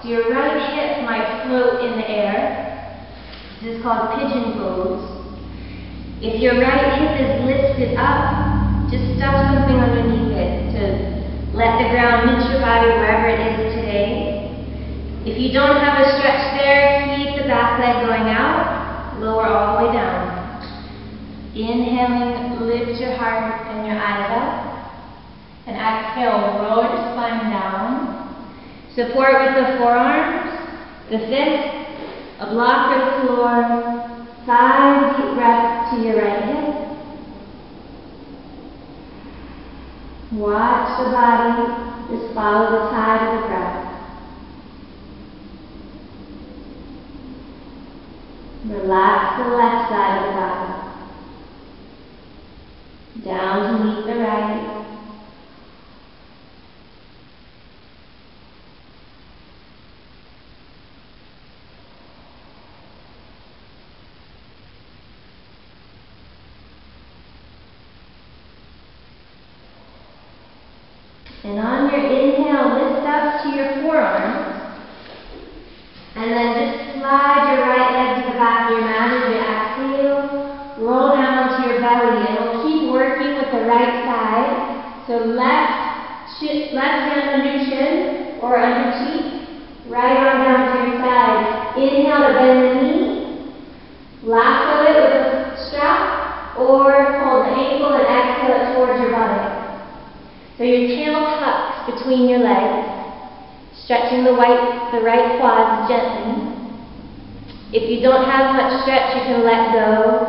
So your right hip might float in the air. This is called pigeon pose. If your right hip is lifted up, just stuff something underneath it to let the ground meet your body wherever it is today. If you don't have a stretch there, keep the back leg going out, lower all the way down. Inhaling, lift your heart and your eyes up. And exhale, roll your spine down. Support with the forearms, the fist, a block or the floor. 5 deep breaths to your right hip. Watch the body, just follow the tide of the breath. Relax the left side of the body. Down to meet the right. And on your inhale, lift up to your forearms. And then just slide your right leg to the back of your mat as you exhale. Roll down onto your belly. And we'll keep working with the right side. So left hand under chin or under cheek. Right arm down to your side. Inhale to bend the knee. Lasso it with a strap. Or hold the ankle and exhale it towards your body. So your tail tucks between your legs, stretching the right quads gently. If you don't have much stretch, you can let go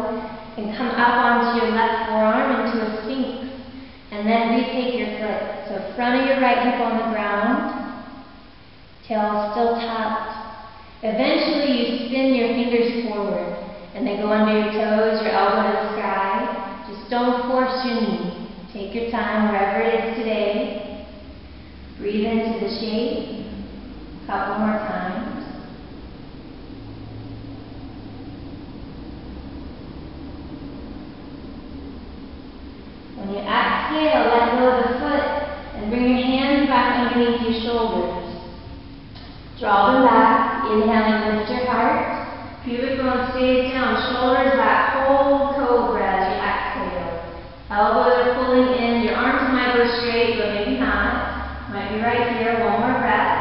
and come up onto your left forearm into a sphinx. And then retake your foot. So front of your right hip on the ground, tail still tucked. Eventually you spin your fingers forward and they go under your toes, your elbow to the sky. Just don't force your knee. Take your time wherever it is today. Breathe into the shape. A couple more times. When you exhale, let go of the foot and bring your hands back underneath your shoulders. Draw them back. Inhaling, lift your heart. Pubic bone stays down. Shoulders back. Hold cobra as you exhale. Elbows are pulling in. Your arms might go straight, but maybe not. Might be right here. One more breath.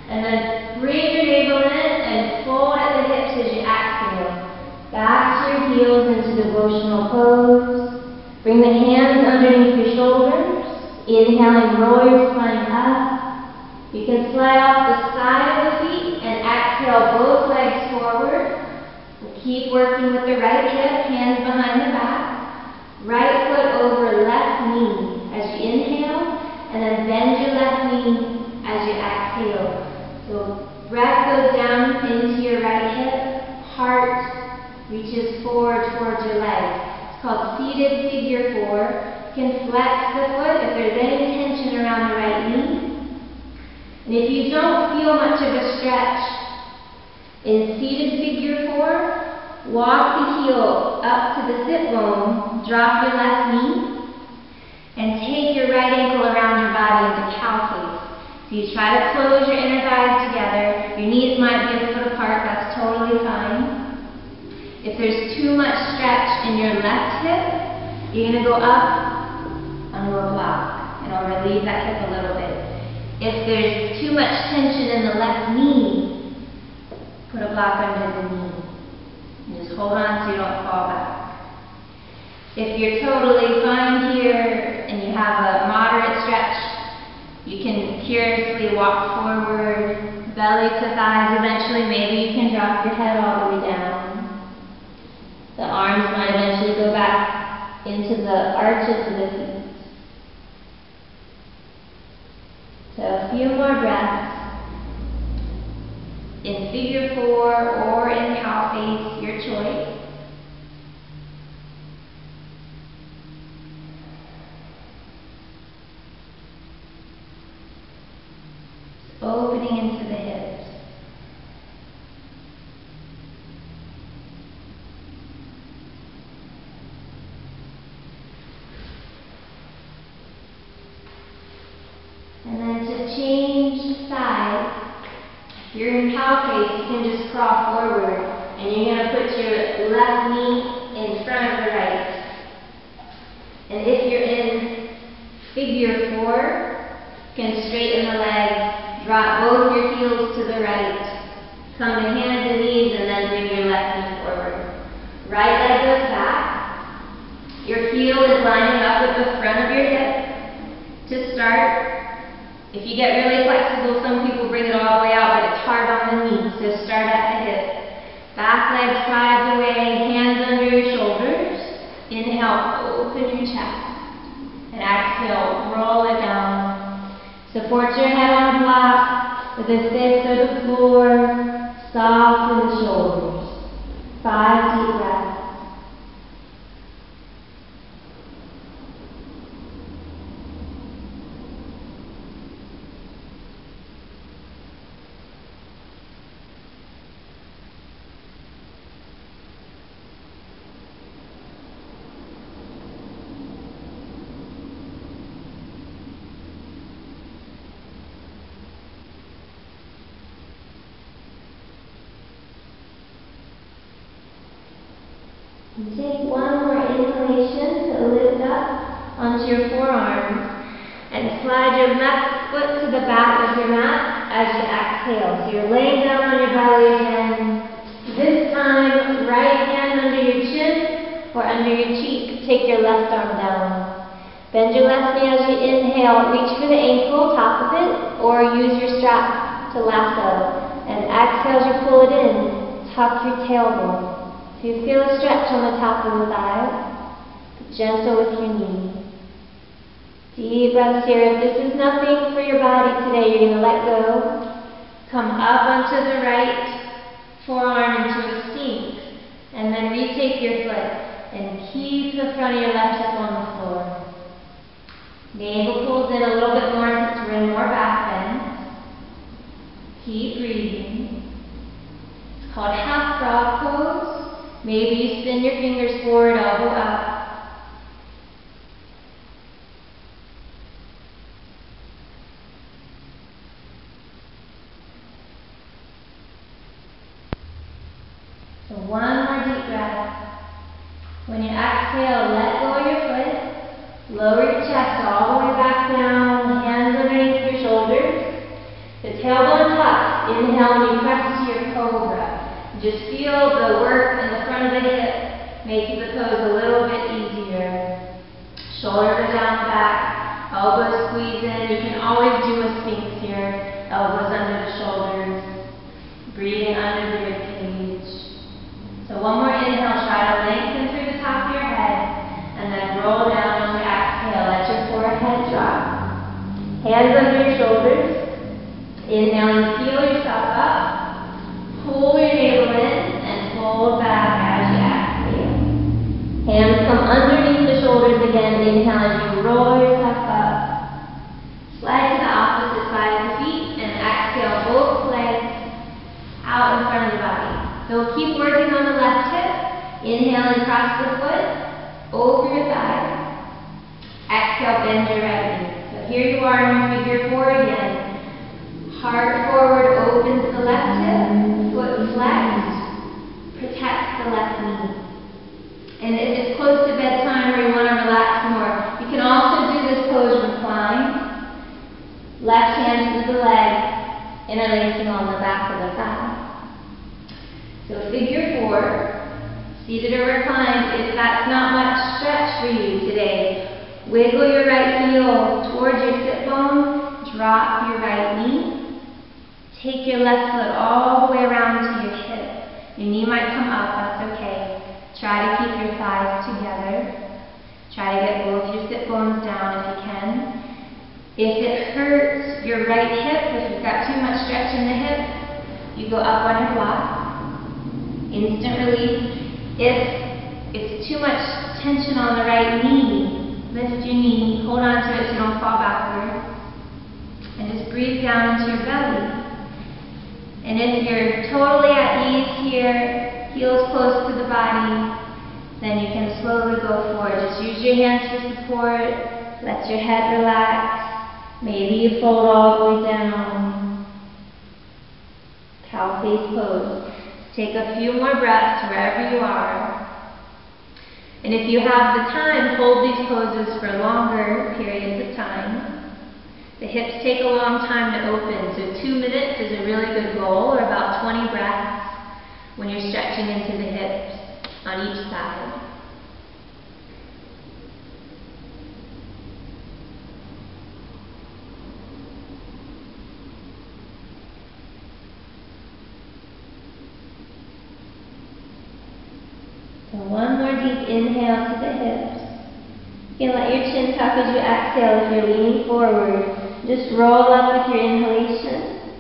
And then bring your navel in and fold at the hips as you exhale. Back to your heels into devotional pose. Bring the hands underneath your shoulders. Inhaling, roll your spine up. You can slide off the side of the feet and exhale both legs forward. We'll keep working with the right hip, hands behind the back. Right foot over left knee as you inhale, and then bend your left knee as you exhale. So breath goes down into your right hip, heart reaches forward towards your legs. It's called seated figure 4. You can flex the foot if there's any tension around the right knee. And if you don't feel much of a stretch in seated figure 4, walk the heel up to the sit bone, drop your left knee, and take your right ankle around your body into cow face. So you try to close your inner thighs together. Your knees might be a foot apart, that's totally fine. If there's too much stretch in your left hip, you're going to go up onto a block, and I'll relieve that hip a little bit. If there's too much tension in the left knee, put a block under the knee. And just hold on so you don't fall back. If you're totally fine here and you have a moderate stretch, you can curiously walk forward, belly to thighs. Eventually, maybe you can drop your head all the way down. The arms might eventually go back into the arches of the feet. So a few more breaths. In figure 4 or in cow face, your choice. Opening into the hips. And then to change sides, If you're in cow face, you can just crawl forward, and you're going to put your left knee in front of the right. And if you're in figure 4, you can straighten the legs, drop both your heels to the right, come to hands and knees, and then bring your left knee forward. Right leg goes back. Your heel is lining up with the front of your hip. To start, if you get really flexible, some people bring it all the way out, but it's hard on the knee, so start at the hip. Back leg slides away, hands under your shoulders. Inhale, open your chest. And exhale, roll it down. Support your head on block with a fist or the floor. Soften the shoulders. 5 deep breaths. And take one more inhalation to lift up onto your forearms and slide your left foot to the back of your mat as you exhale. So you're laying down on your belly again. This time, right hand under your chin or under your cheek. Take your left arm down. Bend your left knee as you inhale. Reach for the ankle, top of it, or use your strap to lasso. And exhale as you pull it in. Tuck your tailbone. If you feel a stretch on the top of the thighs, gentle with your knee. Deep breaths here. If this is nothing for your body today, you're going to let go. Come up onto the right forearm into a sink. And then retake your foot. And keep the front of your left hip on the floor. Navel pulls in a little bit more since we're in more back bend. Keep breathing. It's called half frog pose. Maybe you spin your fingers forward, elbow up. So one more deep breath. When you exhale, let go of your foot. Lower your chest all the way back down, hands underneath your shoulders. The tailbone tucks. Inhale when you press to your cobra. Just feel the work in the front of the hip, making the pose a little bit easier. Shoulders are down back, elbows squeeze in. You can always do a sphinx here. Elbows under the shoulders, breathing under the rib cage. So one more inhale, try to lengthen through the top of your head, and then roll down on your exhale. Let your forehead drop. Hands under your shoulders. Inhale, feel yourself up. Pull your navel in and fold back as you exhale. Hands come underneath the shoulders again. Inhale as you roll yourself up. Slide to the opposite side of the feet and exhale both legs out in front of the body. So keep working on the left hip. Inhale and cross the foot over your thigh. Exhale, bend your right knee. So here you are in your figure 4 again. Heart forward opens the left hip. Foot flexed, protects the left knee. And if it's close to bedtime or you want to relax more, you can also do this pose reclined. Left hand to the leg, interlacing on the back of the thigh. So figure 4, seated or reclined. If that's not much stretch for you today, wiggle your right heel towards your sit bone, drop your right knee. Take your left foot all the way around to your hip. Your knee might come up, that's okay. Try to keep your thighs together. Try to get both your sit bones down if you can. If it hurts your right hip, if you've got too much stretch in the hip, you go up on your block. Instant relief. If it's too much tension on the right knee, lift your knee, hold on to it so you don't fall backwards. And just breathe down into your belly. And if you're totally at ease here, heels close to the body, then you can slowly go forward. Just use your hands for support. Let your head relax. Maybe you fold all the way down. Cow face pose. Take a few more breaths wherever you are. And if you have the time, hold these poses for longer periods of time. The hips take a long time to open, so 2 minutes is a really good goal, or about 20 breaths when you're stretching into the hips on each side. So one more deep inhale to the hips. You can let your chin tuck as you exhale if you're leaning forward. Just roll up with your inhalation.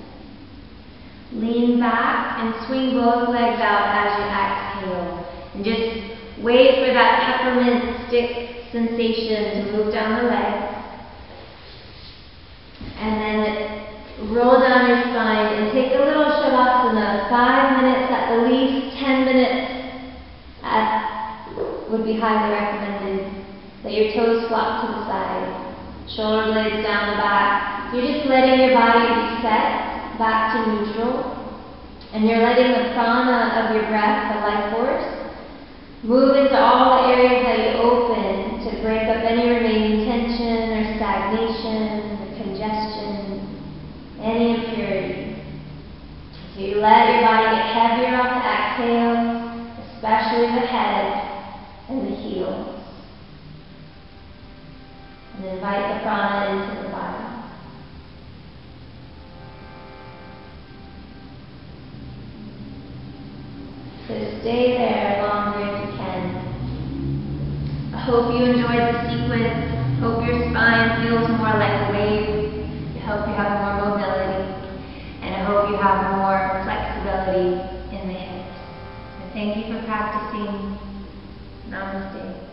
Lean back and swing both legs out as you exhale. And just wait for that peppermint stick sensation to move down the legs. And then roll down your spine and take a little shavasana. 5 minutes at the least, 10 minutes would be highly recommended. Let your toes flop to the side. Shoulder blades down the back. You're just letting your body reset back to neutral. And you're letting the prana of your breath, the life force, move into all the areas that you open to break up any remaining tension or stagnation or congestion, any impurity. So you let your body get heavier on the exhale, especially the head and the heels. And invite the prana into the body. So stay there longer if you can. I hope you enjoyed the sequence. Hope your spine feels more like a wave. I hope you have more mobility. And I hope you have more flexibility in the hips. And thank you for practicing. Namaste.